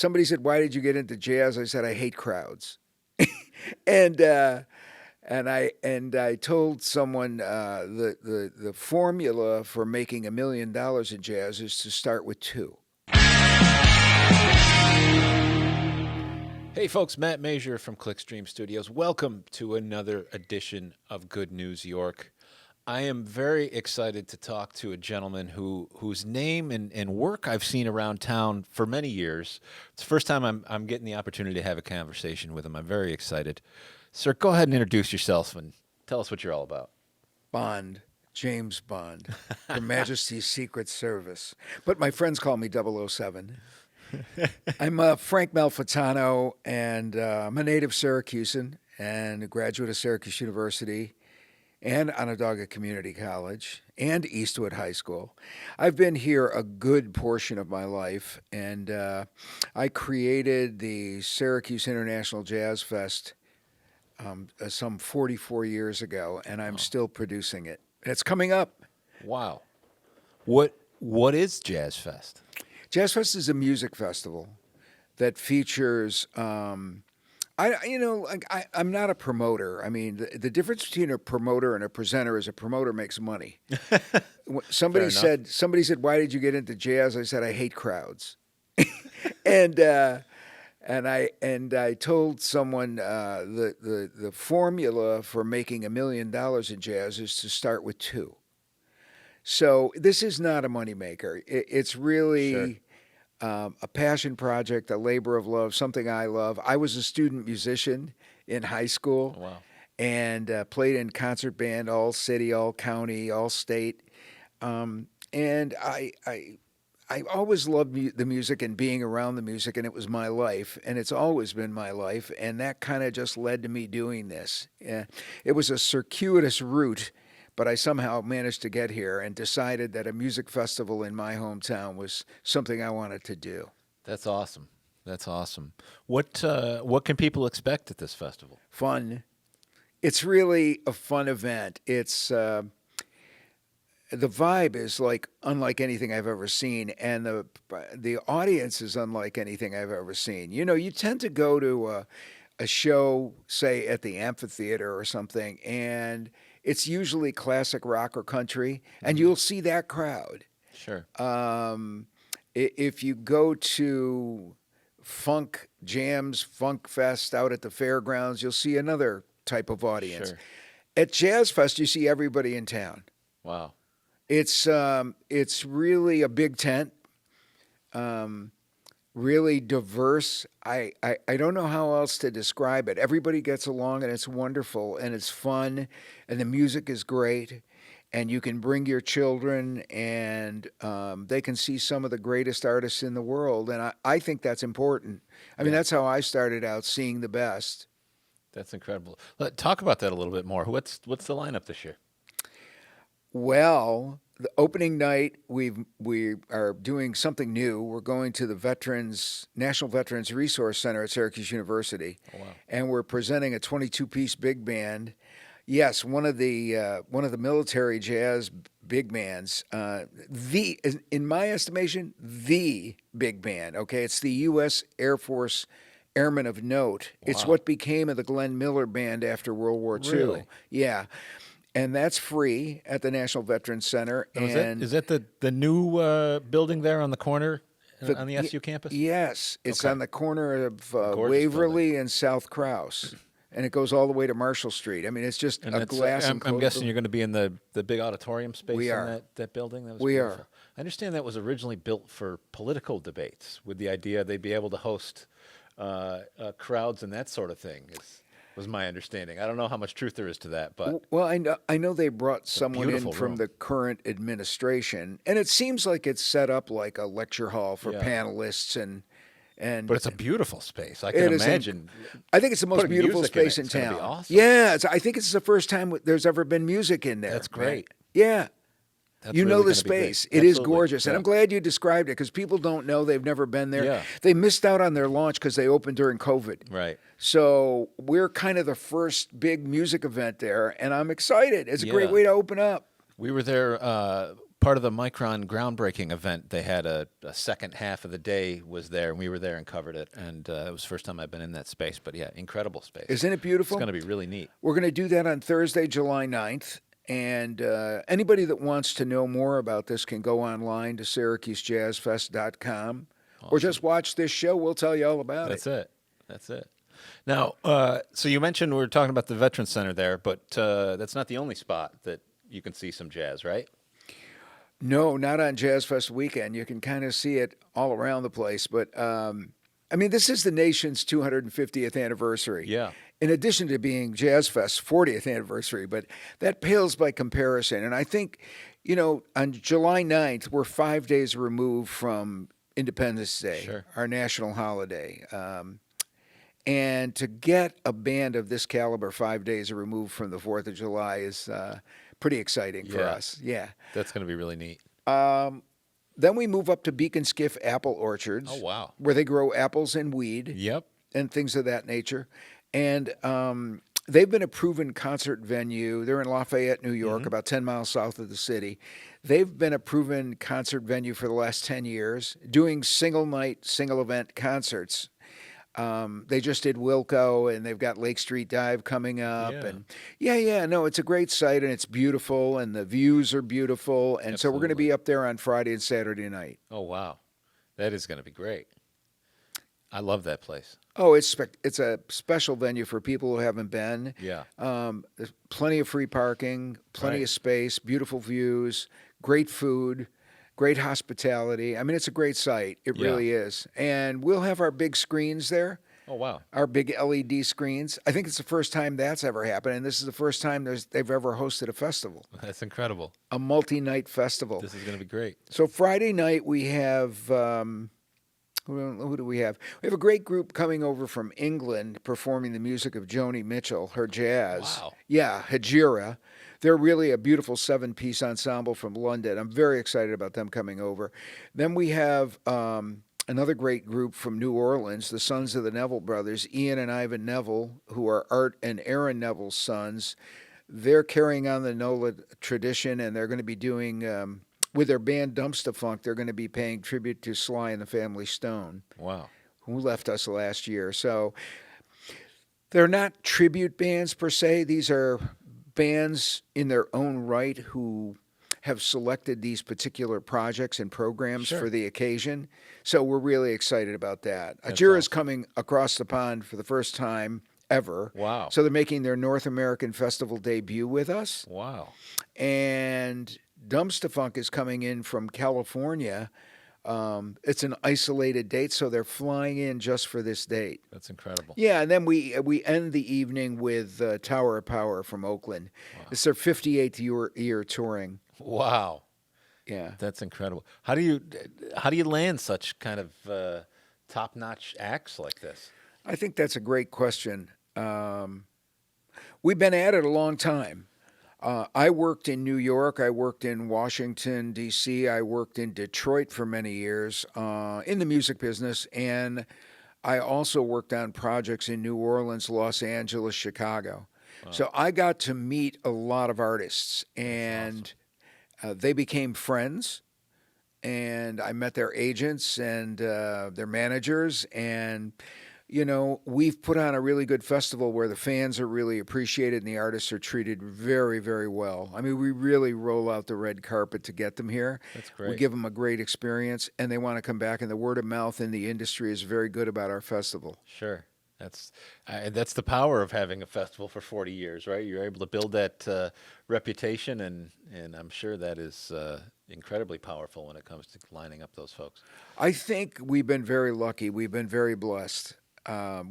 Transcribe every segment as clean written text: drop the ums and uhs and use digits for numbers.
somebody said, "Why did you get into jazz?" I said, "I hate crowds." And I told someone the formula for making $1 million in jazz is to start with two. Hey folks, Matt Masur from Clickstream Studios. Welcome to another edition of Good News York. I am very excited to talk to a gentleman whose name and work I've seen around town for many years. It's the first time I'm getting the opportunity to have a conversation with him. I'm very excited. Sir, go ahead and introduce yourself and tell us what you're all about. Bond, James Bond, Her Majesty's Secret Service. But my friends call me 007. I'm Frank Malfitano, and I'm a native Syracusan and a graduate of Syracuse University and Onondaga Community College and Eastwood High School. I've been here a good portion of my life, and I created the Syracuse International Jazz Fest some 44 years ago, and I'm still producing it. It's coming up. Wow. What is Jazz Fest? Jazz Fest is a music festival that features. I'm not a promoter. I mean, the difference between a promoter and a presenter is a promoter makes money. Somebody said, "Why did you get into jazz?" I said, "I hate crowds." and I told someone the formula for making $1 million in jazz is to start with two. So this is not a moneymaker. It's really a passion project, a labor of love, something I love. I was a student musician in high school. Wow. And played in concert band, all city, all county, all state. And I always loved the music and being around the music, and it was my life, and it's always been my life, and that kind of just led to me doing this. It was a circuitous route, but I somehow managed to get here and decided that a music festival in my hometown was something I wanted to do. That's awesome. That's awesome. What can people expect at this festival? Fun. It's really a fun event. It's the vibe is unlike anything I've ever seen, and the audience is unlike anything I've ever seen. You know, you tend to go to a show, say at the amphitheater or something, and it's usually classic rock or country, and you'll see that crowd. Sure. If you go to funk jams, funk fest out at the fairgrounds, you'll see another type of audience. Sure. At Jazz Fest, you see everybody in town. Wow. It's really a big tent, really diverse. I don't know how else to describe it. Everybody gets along, and it's wonderful, and it's fun, and the music is great, and you can bring your children, and they can see some of the greatest artists in the world, and I think that's important. I mean, that's how I started out, seeing the best. That's incredible. Talk about that a little bit more. What's the lineup this year? Well, the opening night, we are doing something new. We're going to the National Veterans Resource Center at Syracuse University. Oh, wow. And we're presenting a 22-piece big band. Yes, one of the military jazz big bands. In my estimation, the big band. Okay, it's the U.S. Air Force Airmen of Note. Wow. It's what became of the Glenn Miller Band after World War II. Really? Yeah. And that's free at the National Veterans Center. Is that the new building there on the corner on the SU campus? Yes. It's Okay. on the corner of Waverly building. And South Krause. And it goes all the way to Marshall Street. I mean, it's just And a glass I'm enclosed guessing you're going to be in the big auditorium space We in are. that building? That was We beautiful. are. I understand that was originally built for political debates with the idea they'd be able to host crowds and that sort of thing. Was my understanding. I don't know how much truth there is to that, but Well, I know they brought someone in beautiful from room. the current administration, and it seems like it's set up like a lecture hall for Yeah. panelists and but it's a beautiful space. I can It is imagine. I think it's the most Putting beautiful music in space in it's gonna town. be awesome. Yeah, I think it's the first time there's ever been music in there. That's great. Yeah. That's You know really the gonna be big. space. It is Absolutely. gorgeous. And Yeah. I'm glad you described it because people don't know. They've never been there. Yeah. They missed out on their launch because they opened during COVID. Right. So we're kind of the first big music event there, and I'm excited. It's a great Yeah. way to open up. We were there part of the Micron groundbreaking event. They had a second half of the day was there, and we were there and covered it. And it was the first time I've been in that space. But yeah, incredible space. Isn't it beautiful? It's going to be really neat. We're going to do that on Thursday, July 9th. And anybody that wants to know more about this can go online to SyracuseJazzFest.com or just watch this show. We'll tell you all about it. That's it. Now, so you mentioned we were talking about the Veterans Center there, but that's not the only spot that you can see some jazz, right? No, not on Jazz Fest weekend. You can kind of see it all around the place. But, I mean, this is the nation's 250th anniversary. Yeah. In addition to being Jazz Fest's 40th anniversary, but that pales by comparison. And I think, you know, on July 9th, we're 5 days removed from Independence Day, Sure. our national holiday. And to get a band of this caliber 5 days removed from the 4th of July is pretty exciting for us. Yeah. That's going to be really neat. Then we move up to Beak and Skiff Apple Orchards. Oh, wow. Where they grow apples and weed. Yep. And things of that nature. And they've been a proven concert venue. They're in Lafayette, New York, about 10 miles south of the city. They've been a proven concert venue for the last 10 years, doing single night, single event concerts. They just did Wilco, and they've got Lake Street Dive coming up. Yeah. And no, it's a great site, and it's beautiful, and the views are beautiful. And so we're going to be up there on Friday and Saturday night. Oh, wow. That is going to be great. I love that place. Oh, it's a special venue for people who haven't been. Yeah. There's plenty of free parking, plenty of space, beautiful views, great food, great hospitality. I mean, it's a great site. It really is. And we'll have our big screens there. Oh, wow. Our big LED screens. I think it's the first time that's ever happened, and this is the first time they've ever hosted a festival. That's incredible. A multi-night festival. This is going to be great. So Friday night we have... who do we have? We have a great group coming over from England performing the music of Joni Mitchell, her jazz. Wow. Yeah, Hijira. They're really a beautiful 7-piece ensemble from London. I'm very excited about them coming over. Then we have another great group from New Orleans, the Sons of the Neville Brothers, Ian and Ivan Neville, who are Art and Aaron Neville's sons. They're carrying on the NOLA tradition, and they're going to be doing... with their band Dumpstaphunk, they're going to be paying tribute to Sly and the Family Stone. Wow. Who left us last year. So they're not tribute bands per se. These are bands in their own right who have selected these particular projects and programs for the occasion. So we're really excited about that. Hijira's coming across the pond for the first time ever. Wow. So they're making their North American Festival debut with us. Wow. And... Dumpstaphunk is coming in from California. It's an isolated date, so they're flying in just for this date. That's incredible. Yeah, and then we end the evening with Tower of Power from Oakland. Wow. It's their 58th year touring. Wow. Yeah, that's incredible. How do you land such kind of top-notch acts like this? I think that's a great question. We've been at it a long time. I worked in New York. I worked in Washington, D.C. I worked in Detroit for many years in the music business. And I also worked on projects in New Orleans, Los Angeles, Chicago. Wow. So I got to meet a lot of artists. And they became friends. And I met their agents and their managers. And... you know, we've put on a really good festival where the fans are really appreciated and the artists are treated very, very well. I mean, we really roll out the red carpet to get them here. That's great. We give them a great experience, and they want to come back, and the word of mouth in the industry is very good about our festival. Sure. That's the power of having a festival for 40 years, right? You're able to build that reputation, and I'm sure that is incredibly powerful when it comes to lining up those folks. I think we've been very lucky. We've been very blessed. I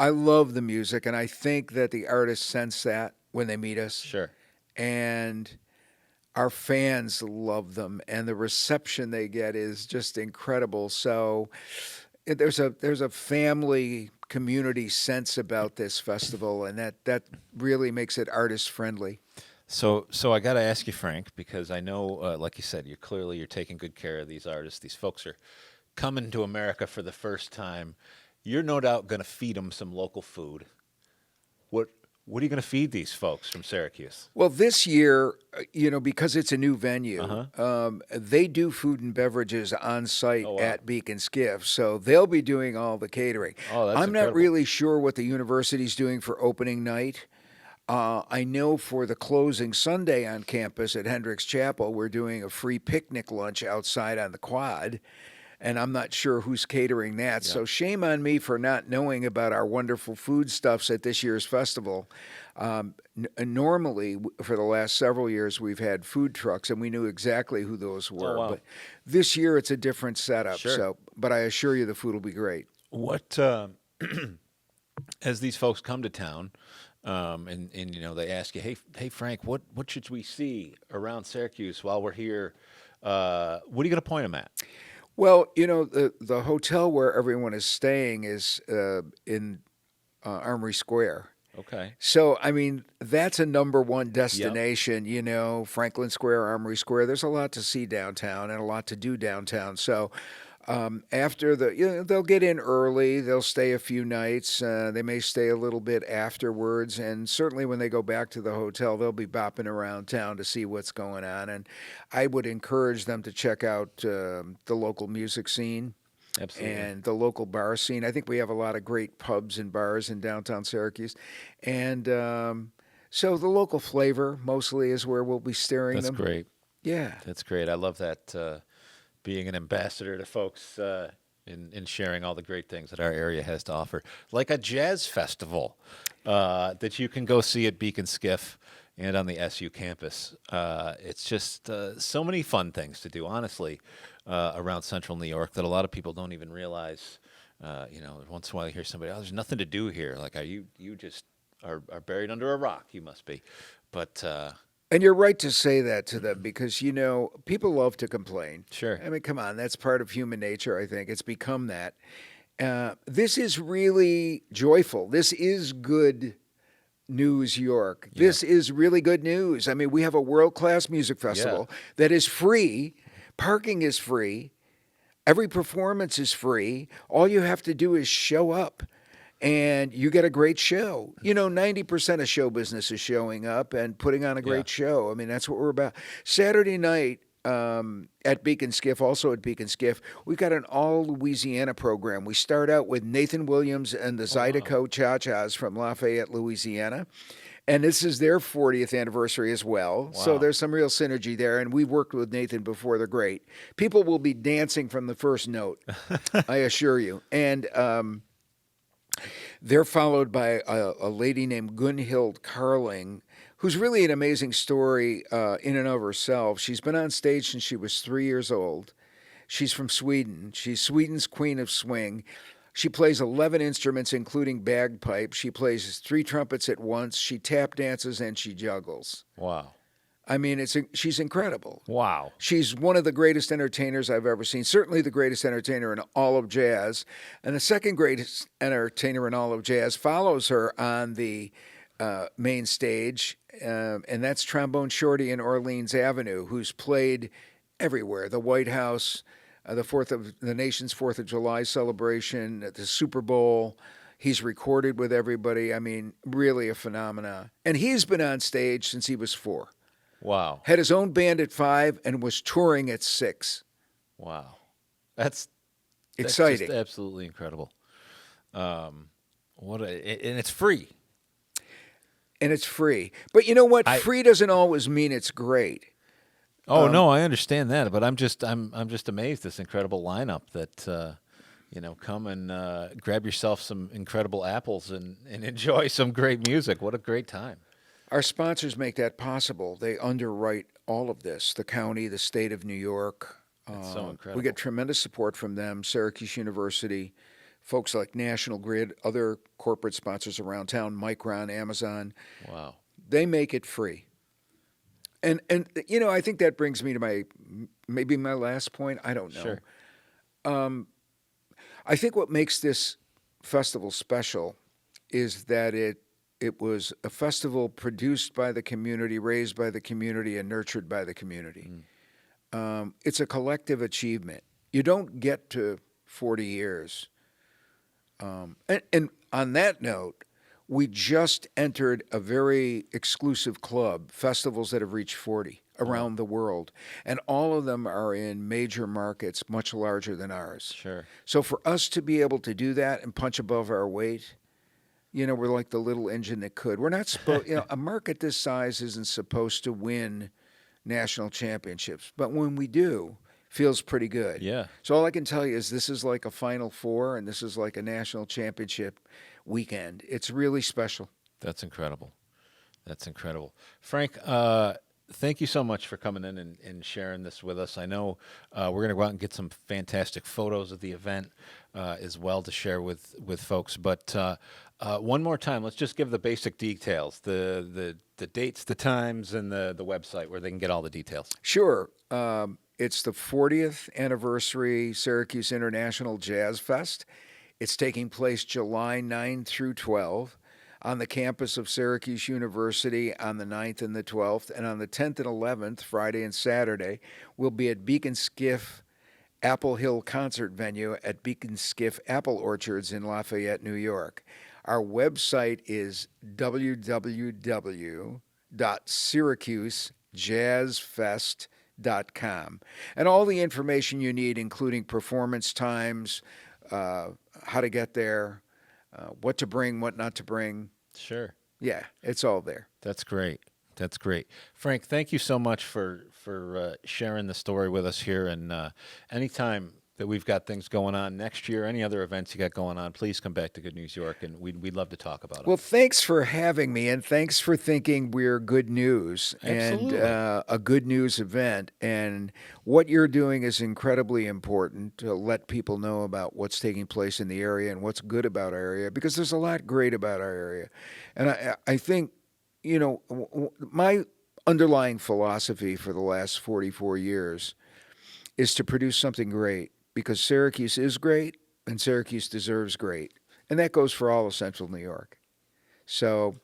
love the music, and I think that the artists sense that when they meet us. Sure. And our fans love them, and the reception they get is just incredible. So there's a family community sense about this festival, and that really makes it artist friendly. So I got to ask you, Frank, because I know, like you said, you're taking good care of these artists. These folks are coming to America for the first time. You're no doubt going to feed them some local food. What What are you going to feed these folks from Syracuse? Well, this year, because it's a new venue, Uh-huh. they do food and beverages on site Oh, wow. at Beak and Skiff, so they'll be doing all the catering. Oh, that's I'm not incredible. really sure what the university's doing for opening night. I know for the closing Sunday on campus at Hendricks Chapel, we're doing a free picnic lunch outside on the quad, and I'm not sure who's catering that. Yeah. So shame on me for not knowing about our wonderful foodstuffs at this year's festival. Normally, for the last several years, we've had food trucks, and we knew exactly who those were. wow. But this year, it's a different setup. Sure. But I assure you, the food will be great. What as these folks come to town, and they ask you, hey Frank, what should we see around Syracuse while we're here? What are you going to point them at? Well, the hotel where everyone is staying is in Armory Square. Okay. So, I mean, that's a number one destination, Franklin Square, Armory Square. There's a lot to see downtown and a lot to do downtown. So, after they'll get in early, they'll stay a few nights. They may stay a little bit afterwards. And certainly when they go back to the hotel, they'll be bopping around town to see what's going on. And I would encourage them to check out the local music scene. Absolutely. And the local bar scene. I think we have a lot of great pubs and bars in downtown Syracuse. And so the local flavor mostly is where we'll be steering That's them. great. Yeah. That's great. I love that, being an ambassador to folks in sharing all the great things that our area has to offer. Like a jazz festival that you can go see at Beak and Skiff and on the SU campus. It's just so many fun things to do, honestly, around central New York that a lot of people don't even realize. Once in a while you hear somebody, there's nothing to do here. Like, you just are buried under a rock. You must be. But And you're right to say that to them because, people love to complain. Sure. I mean, come on, that's part of human nature, I think. It's become that. This is really joyful. This is good news, York. Yeah. This is really good news. I mean, we have a world-class music festival that is free. Parking is free. Every performance is free. All you have to do is show up. And you get a great show. 90% of show business is showing up and putting on a great show. I mean, that's what we're about. Saturday night at Beak and Skiff, also at Beak and Skiff, we've got an all-Louisiana program. We start out with Nathan Williams and the Zydeco Cha-Chas from Lafayette, Louisiana. And this is their 40th anniversary as well. Wow. So there's some real synergy there. And we've worked with Nathan before. They're great. People will be dancing from the first note, I assure you. And they're followed by a lady named Gunhild Carling, who's really an amazing story in and of herself. She's been on stage since she was 3 years old. She's from Sweden. She's Sweden's queen of swing. She plays 11 instruments, including bagpipe. She plays 3 trumpets at once. She tap dances and she juggles. wow. I mean, she's incredible. Wow. She's one of the greatest entertainers I've ever seen, certainly the greatest entertainer in all of jazz. And the second greatest entertainer in all of jazz follows her on the main stage, and that's Trombone Shorty in Orleans Avenue, who's played everywhere. The White House, the nation's 4th of July celebration, the Super Bowl. He's recorded with everybody. I mean, really a phenomenon. And he's been on stage since he was 4. Wow. Had his own band at 5 and was touring at 6. Wow. That's Exciting. just absolutely incredible. And it's free. And it's free. But you know what? I- Free doesn't always mean it's great. Oh no, I understand that, but I'm just amazed this incredible lineup that come and grab yourself some incredible apples and enjoy some great music. What a great time. Our sponsors make that possible. They underwrite all of this, the county, the state of New York. That's so incredible. We get tremendous support from them, Syracuse University, folks like National Grid, other corporate sponsors around town, Micron, Amazon. Wow. They make it free. And I think that brings me to maybe my last point. I don't know. Sure. I think what makes this festival special is that it was a festival produced by the community, raised by the community, and nurtured by the community. It's a collective achievement. You don't get to 40 years. And on that note, we just entered a very exclusive club, festivals that have reached 40 around the world. And all of them are in major markets much larger than ours. Sure. So for us to be able to do that and punch above our weight, we're like the little engine that could. We're not supposed, a market this size isn't supposed to win national championships. But when we do, feels pretty good. Yeah. So all I can tell you is this is like a Final Four and this is like a national championship weekend. It's really special. That's incredible. That's incredible. Frank, thank you so much for coming in and sharing this with us. I know we're going to go out and get some fantastic photos of the event as well to share with folks. But one more time, let's just give the basic details, the dates, the times, and the website where they can get all the details. Sure. It's the 40th anniversary Syracuse International Jazz Fest. It's taking place July 9 through 12 on the campus of Syracuse University on the 9th and the 12th. And on the 10th and 11th, Friday and Saturday, we'll be at Beak and Skiff Apple Hill Concert Venue at Beak and Skiff Apple Orchards in Lafayette, New York. Our website is www.syracusejazzfest.com. And all the information you need, including performance times, how to get there, what to bring, what not to bring. Sure. Yeah, it's all there. That's great. That's great. Frank, thank you so much for sharing the story with us here. And anytime that we've got things going on next year, any other events you got going on, please come back to Good News York, and we'd love to talk about it. Well, thanks for having me, and thanks for thinking we're good news. Absolutely. And a good news event. And what you're doing is incredibly important to let people know about what's taking place in the area and what's good about our area, because there's a lot great about our area. And I think, my underlying philosophy for the last 44 years is to produce something great, because Syracuse is great and Syracuse deserves great. And that goes for all of Central New York. So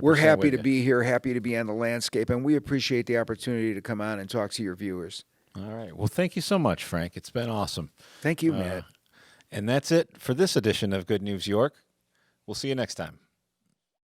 we're happy to be here, happy to be on the landscape, and we appreciate the opportunity to come on and talk to your viewers. All right. Well, thank you so much, Frank. It's been awesome. Thank you, Matt. And that's it for this edition of Good News York. We'll see you next time.